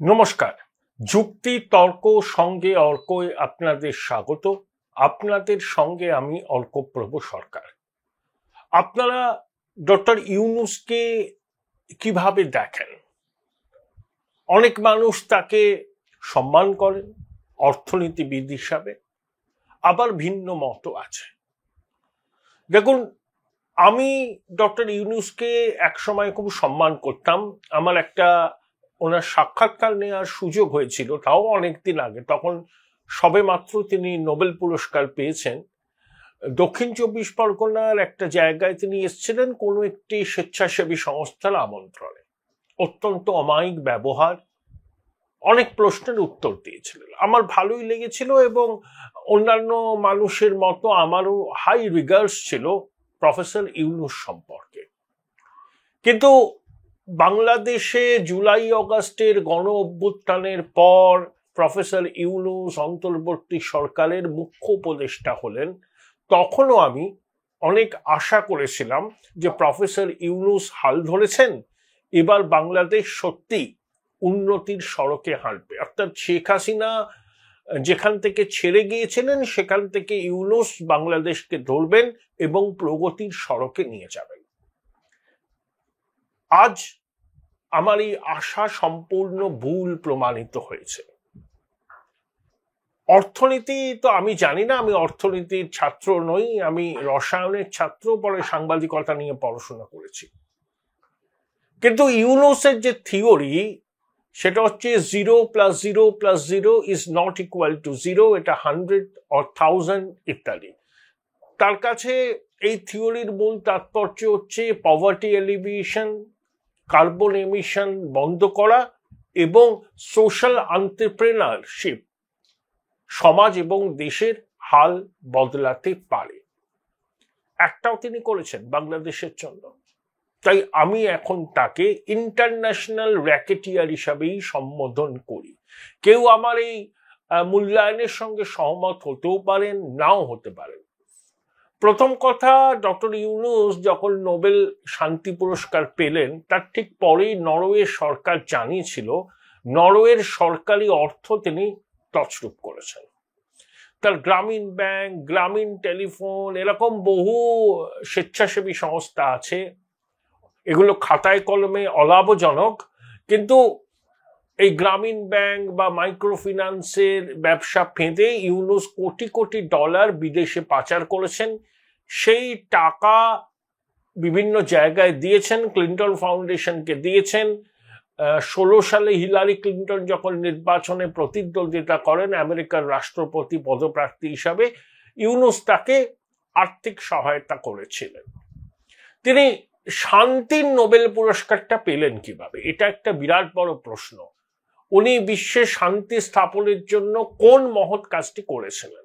নমস্কার। যুক্তি তর্ক সঙ্গে অর্কয় আপনাদের স্বাগত। আপনাদের সঙ্গে আমি অর্কপ্রভ সরকার। আপনারা ডক্টর ইউনূসকে কিভাবে দেখেন? অনেক মানুষ তাকে সম্মান করেন অর্থনীতিবিদ হিসাবে, আবার ভিন্ন মত আছে। দেখুন, আমি ডক্টর ইউনূসকে একসময় খুব সম্মান করতাম। আমার একটা ওনার সাক্ষাৎকার নেওয়ার সুযোগ হয়েছিল, তাও অনেকদিন আগে। তখন সবেমাত্র তিনি নোবেল পুরস্কার পেয়েছেন। দক্ষিণ চব্বিশ পরগনার একটা জায়গায় তিনি এসেছিলেন কোনো একটি স্বেচ্ছাসেবী সংস্থার আমন্ত্রণে। অত্যন্ত অমায়িক ব্যবহার, অনেক প্রশ্নের উত্তর দিয়েছিলেন। আমার ভালোই লেগেছিল এবং অন্যান্য মানুষের মতো আমারও হাই রিগার্ডস ছিল প্রফেসর ইউনূস সম্পর্কে। কিন্তু বাংলাদেশে জুলাই অগাস্টের গণ অভ্যুত্থানের পর প্রফেসর ইউনূস অন্তর্বর্তী সরকারের মুখ্য উপদেষ্টা হলেন। তখনও আমি অনেক আশা করেছিলাম যে প্রফেসর ইউনূস হাল ধরেছেন, এবার বাংলাদেশ সত্যি উন্নতির সড়কে হাঁটবে। অর্থাৎ শেখ হাসিনা যেখান থেকে ছেড়ে গিয়েছিলেন সেখান থেকে ইউনূস বাংলাদেশকে ধরবেন এবং প্রগতির সড়কে নিয়ে যাবেন। আজ আমার এই আশা সম্পূর্ণ ভুল প্রমাণিত হয়েছে। অর্থনীতি তো আমি জানি না, আমি অর্থনীতির ছাত্র নই, আমি রসায়নের ছাত্র, পরে সাংবাদিকতা নিয়ে পড়াশোনা করেছি। কিন্তু ইউনূসের যে থিওরি সেটা হচ্ছে 0 + 0 + 0 is not equal to 0, এটা 100 or 1000 ইত্যাদি। তার কাছে এই থিওরির মূল তাৎপর্য হচ্ছে পভার্টি এলিভিয়েশন, কার্বন এমিশন বন্ধ করা এবং সোশ্যাল এন্টারপ্রেনারশিপ সমাজ এবং দেশের হাল বদলাতে পারে। একটাও তিনি করেছেন বাংলাদেশের জন্য। তাই আমি এখন তাকে ইন্টারন্যাশনাল র্যাকেটিয়ার হিসাবেই সম্বোধন করি। কেউ আমার এই মূল্যায়নের সঙ্গে সহমত হতেও পারেন, নাও হতে পারেন। প্রথম কথা, ডক্টর ইউনূস যখন নোবেল শান্তি পুরস্কার পেলেন তার ঠিক পরেই নরওয়ে সরকার জানিয়েছিল নরওয়ের সরকারি অর্থ তিনি তছরূপ করেছেন। তার গ্রামীণ ব্যাংক, গ্রামীণ টেলিফোন, এরকম বহু স্বেচ্ছাসেবী সংস্থা আছে। এগুলো খাতায় কলমে অলাভজনক, কিন্তু এই গ্রামীণ ব্যাংক বা মাইক্রো ফিন্যান্সের ব্যবসা ফেঁদে ইউনূস কোটি কোটি ডলার বিদেশে পাচার করেছেন। সেই টাকা বিভিন্ন জায়গায় দিয়েছেন, ক্লিন্টন ফাউন্ডেশনকে দিয়েছেন। 16 সালে হিলারি ক্লিন্টন যখন নির্বাচনে প্রতিদ্বন্দ্বিতা করেন আমেরিকার রাষ্ট্রপতি পদপ্রার্থী হিসাবে, ইউনূস তাকে আর্থিক সহায়তা করেছিলেন। তিনি শান্তির নোবেল পুরস্কারটা পেলেন কিভাবে? এটা একটা বিরাট বড় প্রশ্ন। উনি বিশ্বে শান্তি স্থাপনের জন্য কোন মহৎ কাজটি করেছিলেন?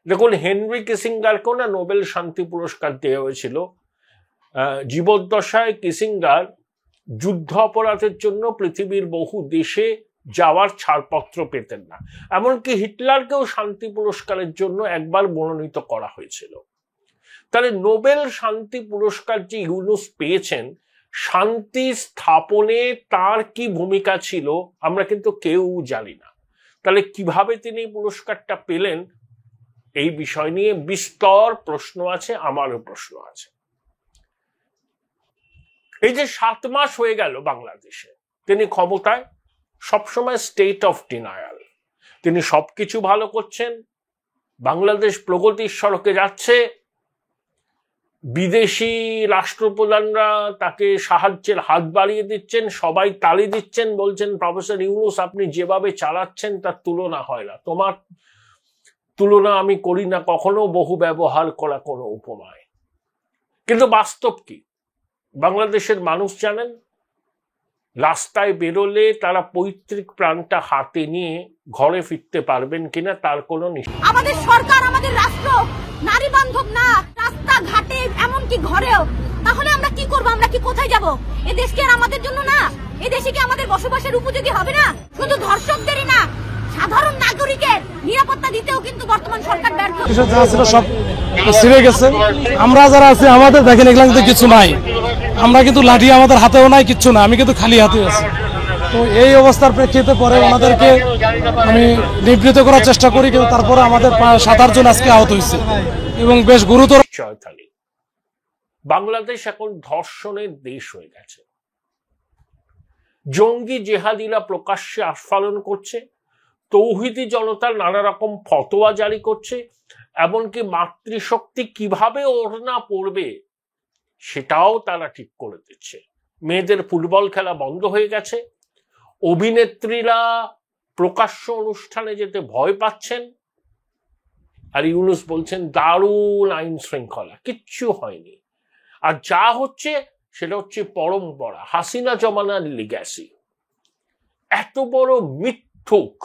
দেখুন, হেনরি কিসিঙ্গারকেও না নোবেল শান্তি পুরস্কার দেওয়া হয়েছিল। জীবদ্দশায় কিসিঙ্গার যুদ্ধ অপরাধের জন্য পৃথিবীর বহু দেশে যাওয়ার ছাড়পত্র পেতেন না। এমনকি হিটলারকেও শান্তি পুরস্কারের জন্য একবার মনোনীত করা হয়েছিল। তাহলে নোবেল শান্তি পুরস্কার যে ইউনূস পেয়েছেন, শান্তি স্থাপনে তার কি ভূমিকা ছিল আমরা কিন্তু কেউ জানি না। তাহলে কিভাবে তিনি পুরস্কারটা পেলেন, এই বিষয় নিয়ে বিস্তর প্রশ্ন আছে, আমারও প্রশ্ন আছে। এই যে 7 মাস হয়ে গেল বাংলাদেশে তিনি ক্ষমতায়, সবসময় স্টেট অফ ডিনায়াল। তিনি সবকিছু ভালো করছেন, বাংলাদেশ প্রগতির সড়কে যাচ্ছে, বিদেশি রাষ্ট্রপ্রধানরা তাকে সাহায্যের হাত বাড়িয়ে দিচ্ছেন, সবাই তালি দিচ্ছেন, বলছেন প্রফেসর ইউনূস আপনি যেভাবে চালাচ্ছেন তার তুলনা হয় না, তোমার তুলনা আমি করি না কখনো, বহু ব্যবহার করা কোনো উপমায়। কিন্তু বাস্তব কি বাংলাদেশের মানুষ জানেন? রাস্তায় বেরোলে তারা পৈতৃক প্রাণটা হাতে নিয়ে ঘরে ফিরতে পারবেন কিনা তার কোনো নিশ্চয়তা। আমাদের সরকার, আমাদের রাষ্ট্র নারী বান্ধব না, রাস্তাঘাটে এমনকি ঘরেও। তাহলে আমরা কি করব? আমরা কি কোথায় যাব? এই দেশ কি আর আমাদের জন্য না? এই দেশে কি আমাদের বসবাসের উপযোগী হবে না? শুধু ধর্ষকদেরই না, সাধারণ নাগরিকের নিরাপত্তা দিতেও কিন্তু বর্তমান সরকার ব্যর্থ। সব ছিঁড়ে গেছে। আমরা যারা আছি আমাদের দেখেন এগুলো কিন্তু কিছু নাই। আমরা কিন্তু লাঠি আমাদের হাতেও নাই, কিচ্ছু না, আমি কিন্তু খালি হাতে আছি। তো এই অবস্থার প্রেক্ষিতে পরে ওনাদেরকে আমি নিবৃত করার চেষ্টা করি, কিন্তু তারপরে আমাদের 7-8 জন আজকে আহত হয়েছে এবং বেশ গুরুতর। চৈতালি, বাংলাদেশ এখন ধর্ষণের দেশ হয়ে গেছে। জঙ্গি জেহাদিরা প্রকাশ্যে আস্ফালন করছে, তৌহিদি জনতার নানা রকম ফতোয়া জারি করছে, এমনকি মাতৃশক্তি কিভাবে ওড়না পড়বে সেটাও তারা ঠিক করে দিচ্ছে। মেয়েদের ফুটবল খেলা বন্ধ হয়ে গেছে, অভিনেত্রীরা প্রকাশ্য অনুষ্ঠানে যেতে ভয় পাচ্ছেন, আর ইউনূস বলছেন দারুণ আইন শৃঙ্খলা। কিচ্ছু হয়নি। আর যা হচ্ছে সেটা হচ্ছে পরম্পরা, হাসিনা জমানার লিগ্যাসি। এত বড় মিথ্যুক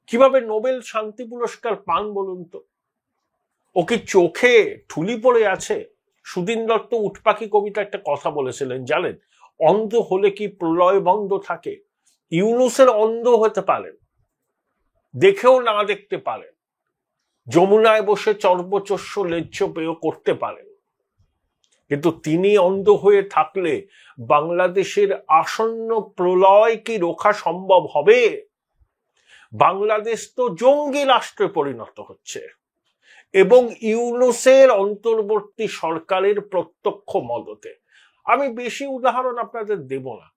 কিভাবে নোবেল শান্তি পুরস্কার পান বলুন তো? ওকে চোখে ঠুলি পড়ে আছে? সুদিন দত্ত উটপাখি কবিতা একটা কথা বলেছিলেন জানেন, অন্ধ হলে কি প্রলয় বন্ধ থাকে? ইউনূসের অন্ধ হতে পারেন, দেখেও না দেখতে পারেন, যমুনায় বসে চর্বচস্য লেজ্জ পেয় করতে পারেন, কিন্তু তিনি অন্ধ হয়ে থাকলে বাংলাদেশের আসন্ন প্রলয় কি রোখা সম্ভব হবে? বাংলাদেশ তো জঙ্গি রাষ্ট্রে পরিণত হচ্ছে এবং ইউনূসের অন্তর্বর্তী সরকারের প্রত্যক্ষ মদতে। আমি বেশি উদাহরণ আপনাদের দেব না।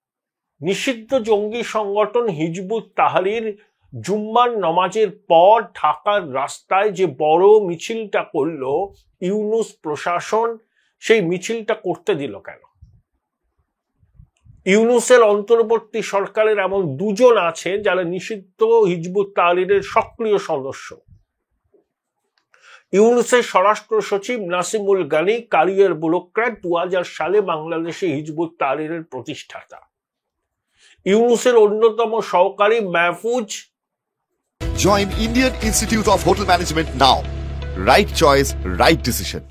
নিষিদ্ধ জঙ্গি সংগঠন হিজবুত তাহরির জুম্মার নামাজের পর ঢাকার রাস্তায় যে বড় মিছিলটা করলো, ইউনূস প্রশাসন সেই মিছিলটা করতে দিল কেন? ইউনূসের অন্তর্বর্তী সরকারের এমন 2 জন আছে যারা নিষিদ্ধ হিজবুত তাহরিরের সক্রিয় সদস্য। ইউনূসের স্বরাষ্ট্র সচিব নাসিমুল গানি ক্যারিয়ার ব্যুরোক্র্যাট, 2000 সালে বাংলাদেশে হিজবুত তাহরিরের প্রতিষ্ঠাতা। ইউনূসের অন্যতম সহকারী Mahfuz. Join Indian Institute of Hotel Management now. Right choice, right decision.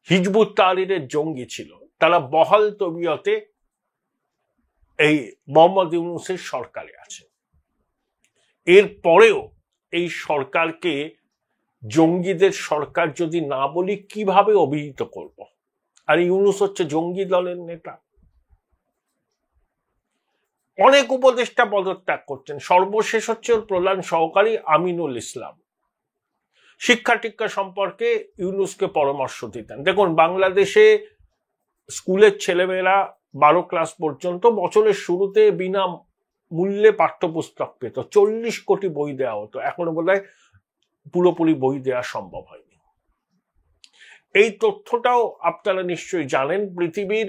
হিজবুত তাহরিরের জঙ্গি ছিল, তারা বহাল তবিয়তে এই মোহাম্মদ ইউনূসের সরকারে আছে। এর পরেও এই সরকারকে জঙ্গিদের সরকার যদি না বলি কিভাবে অভিহিত করব? আর ইউনূস হচ্ছে জঙ্গি দলের নেতা। অনেক উপদেষ্টা পদত্যাগ করছেন, সর্বশেষ হচ্ছে ওর প্রধান সহকারী আমিনুল ইসলাম। শিক্ষা টিক্ষা সম্পর্কে ইউনূসকে পরামর্শ দিতেন। দেখুন, বাংলাদেশে স্কুলের ছেলেমেয়েরা 12 ক্লাস পর্যন্ত বছরের শুরুতে বিনা মূল্যে পাঠ্যপুস্তক পেত, 40 কোটি বই দেওয়া হতো। এখনো বোধহয় পুরোপুরি বই দেওয়া সম্ভব হয়নি। এই তথ্যটাও আপনারা নিশ্চয়ই জানেন, পৃথিবীর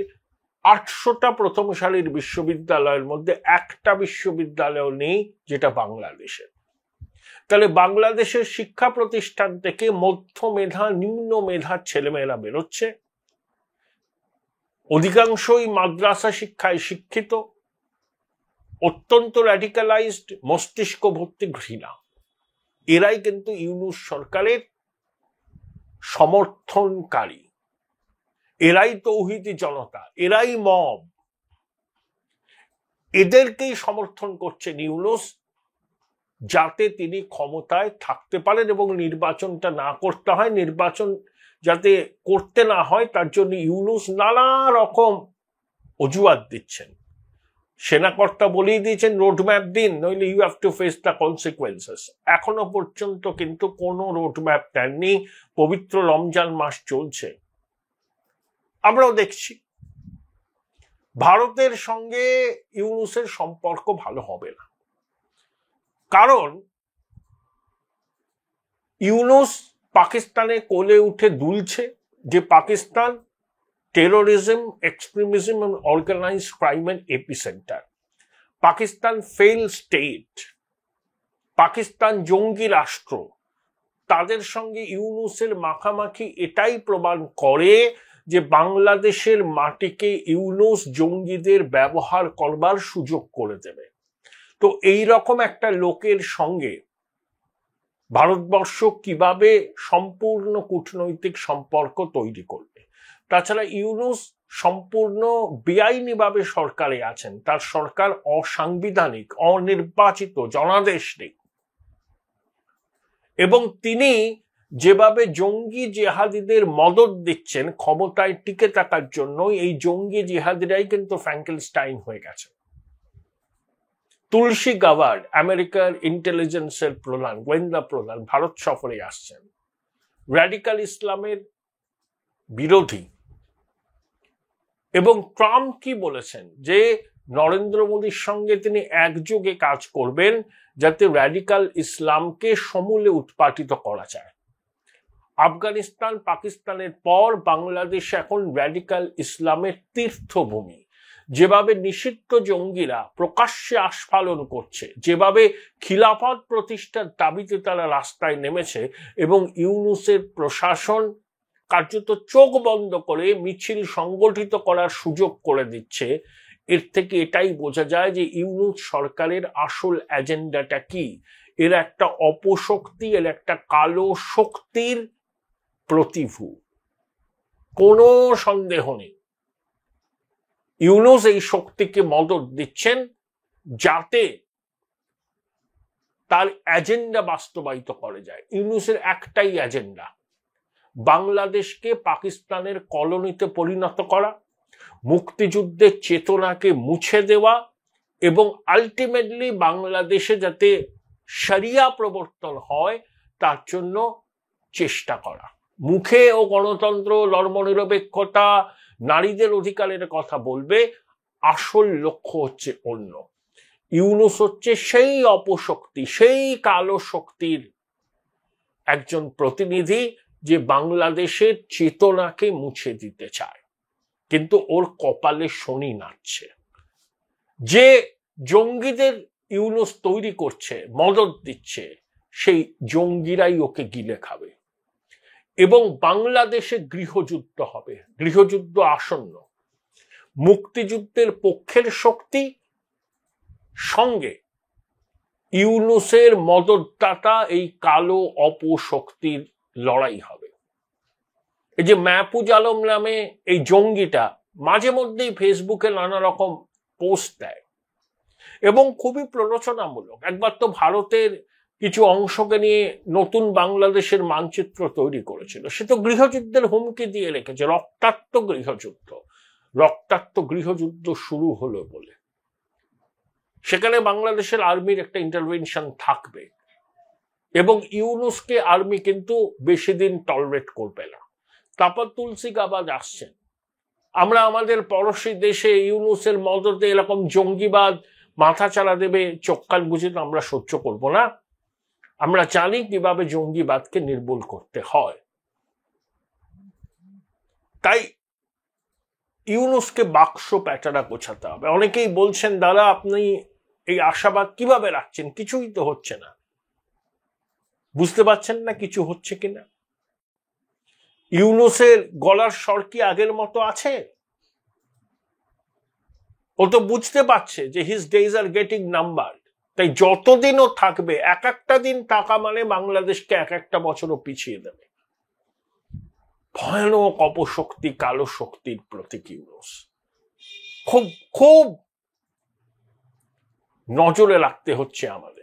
800টা প্রথম সারির বিশ্ববিদ্যালয়ের মধ্যে একটা বিশ্ববিদ্যালয় নেই যেটা বাংলাদেশে। তাহলে বাংলাদেশের শিক্ষা প্রতিষ্ঠান থেকে মধ্য মেধা নিম্ন মেধার ছেলেমেয়েরা বেরোচ্ছে, অধিকাংশই মাদ্রাসা শিক্ষায় শিক্ষিত, অত্যন্ত র্যাডিক্যালাইজড, মস্তিষ্ক ভর্তি ঘৃণা। এরাই কিন্তু ইউনূস সরকারের সমর্থনকারী, এরাই তৌহিদি জনতা, এরাই মব। এদেরকেই সমর্থন করছেন ইউনূস, যাতে তিনি ক্ষমতায় থাকতে পারেন এবং নির্বাচনটা না করতে হয়। নির্বাচন যাতে করতে না হয় তার জন্য ইউনূস নানা রকম অজুহাত দিচ্ছেন। সেনাকর্তা বলেই দিয়েছেন রোডম্যাপ দিন, নইলে you have to face the consequences. এখনো পর্যন্ত কিন্তু কোনো রোডম্যাপ দেননি। পবিত্র রমজান মাস চলছে, আমরাও দেখছি ভারতের সঙ্গে ইউনূসের সম্পর্ক ভালো হবে না, কারণ ইউনূস পাকিস্তানে কোলে উঠে দুলছে যে পাকিস্তান টেরোরিজম, এক্সট্রিমিজম এবং অর্গানাইজড ক্রাইমের epicentre. Pakistan fail state, Pakistan জঙ্গি রাষ্ট্র। তাদের সঙ্গে ইউনূসের মাখামাখি এটাই প্রমাণ করে যে বাংলাদেশের মাটিকে ইউনূস জঙ্গিদের ব্যবহার করবার সুযোগ করে দেবে। তো এই রকম একটা লোকের সঙ্গে ভারতবর্ষ কিভাবে সম্পূর্ণ কূটনৈতিক সম্পর্ক তৈরি করবে? তাছাড়া ইউনূস সম্পূর্ণ বেআইনিভাবে সরকারে আছেন, তার সরকার অসাংবিধানিক, অনির্বাচিত, জনাদেশ নেই, এবং তিনি যেভাবে জঙ্গি জেহাদিদের মদত দিচ্ছেন ক্ষমতায় টিকে থাকার জন্য, এই জঙ্গি জেহাদিরাই কিন্তু ফ্র্যাঙ্কেনস্টাইন হয়ে গেছে। তুলসী গাবার্ড, আমেরিকার ইন্টেলিজেন্সের প্রধান, গোয়েন্দা প্রধান, ভারত সফরে আসছেন। র্যাডিক্যাল ইসলামের বিরোধী। এবং ট্রাম্প কি বলেছেন যে নরেন্দ্র মোদীর সঙ্গে তিনি একযোগে কাজ করবেন যাতে র্যাডিক্যাল ইসলামকে সমূলে উৎপাটিত করা যায়। আফগানিস্তান পাকিস্তানের পর বাংলাদেশ এখন র্যাডিক্যাল ইসলামের তীর্থভূমি। যেভাবে নিষিদ্ধ জঙ্গিরা প্রকাশ্যে আস্ফালন করছে, যেভাবে খিলাফত প্রতিষ্ঠার দাবিতে তারা রাস্তায় নেমেছে এবং ইউনূসের প্রশাসন কার্যত চোখ বন্ধ করে মিছিল সংগঠিত করার সুযোগ করে দিচ্ছে, এর থেকে এটাই বোঝা যায় যে ইউনূস সরকারের আসল এজেন্ডাটা কি। এর একটা অপশক্তি, এর একটা কালো শক্তির প্রতিভূ, কোনো সন্দেহ নেই। ইউনূস এই শক্তিকে মদত দিচ্ছেন যাতে তার এজেন্ডা বাস্তবায়িত করা যায়। ইউনূসের একটাই এজেন্ডা, বাংলাদেশকে পাকিস্তানের কলোনিতে পরিণত করা, মুক্তিযুদ্ধের চেতনাকে মুছে দেওয়া এবং আলটিমেটলি বাংলাদেশে যাতে শরিয়া প্রবর্তন হয় তার জন্য চেষ্টা করা। মুখে ও গণতন্ত্র, ধর্মনিরপেক্ষতা, নারীদের অধিকারের কথা বলবে, আসল লক্ষ্য হচ্ছে অন্য। ইউনূস হচ্ছে সেই অপশক্তি, সেই কালো শক্তির একজন প্রতিনিধি যে বাংলাদেশের চেতনাকে মুছে দিতে চায়, কিন্তু ওর কপালে শনি নাচছে। যে জঙ্গিদের ইউনূস তৈরি করছে, মদত দিচ্ছে, সেই জঙ্গিরাই ওকে গিলে খাবে এবং বাংলাদেশে গৃহযুদ্ধ হবে। গৃহযুদ্ধ আসন্ন। মুক্তিযুদ্ধের পক্ষের শক্তি সঙ্গে ইউনূসের মদতদাতা এই কালো অপশক্তির লড়াই হবে। এই যে মাহফুজ আলম নামে এই জঙ্গিটা মাঝে মধ্যেই ফেসবুকে নানা রকম পোস্ট দেয় এবং খুবই প্ররোচনামূলক। একবার তো ভারতের কিছু অংশকে নিয়ে নতুন বাংলাদেশের মানচিত্র তৈরি করেছিল। সে তো গৃহযুদ্ধের হুমকি দিয়ে রেখেছে, রক্তাক্ত গৃহযুদ্ধ। রক্তাক্ত গৃহযুদ্ধ শুরু হলো বলে সেখানে বাংলাদেশের আর্মির একটা ইন্টারভেনশন থাকবে এবং ইউনূসকে আর্মি কিন্তু বেশি দিন টলারেট করবে না। তারপর তুলসী গাবার্ড আসছেন। আমরা আমাদের পড়োশী দেশে ইউনূসের মদতে এরকম জঙ্গিবাদ মাথা চালা দেবে, চোখ কান বুঝে তো আমরা সহ্য করব না। আমরা জানি কিভাবে জঙ্গিবাদকে নির্মূল করতে হয়। তাই ইউনূসকে বাক্স প্যাটারা গোছাতে হবে। অনেকেই বলছেন, দাদা আপনি এই আশাবাদ কিভাবে রাখছেন, কিছুই তো হচ্ছে না। বুঝতে পারছেন না কিছু হচ্ছে কিনা? ইউনূসের গলার স্বর কি আগের মতো আছে? ও তো বুঝতে পারছে যে his days are getting number. তাই যতদিনও থাকবে, এক একটা দিন টাকা মানে বাংলাদেশকে এক একটা বছরও পিছিয়ে দেবে। ভয়ানক অপশক্তি, কালো শক্তির প্রতীক ইউনূস। খুব খুব নজরে রাখতে হচ্ছে আমাদের।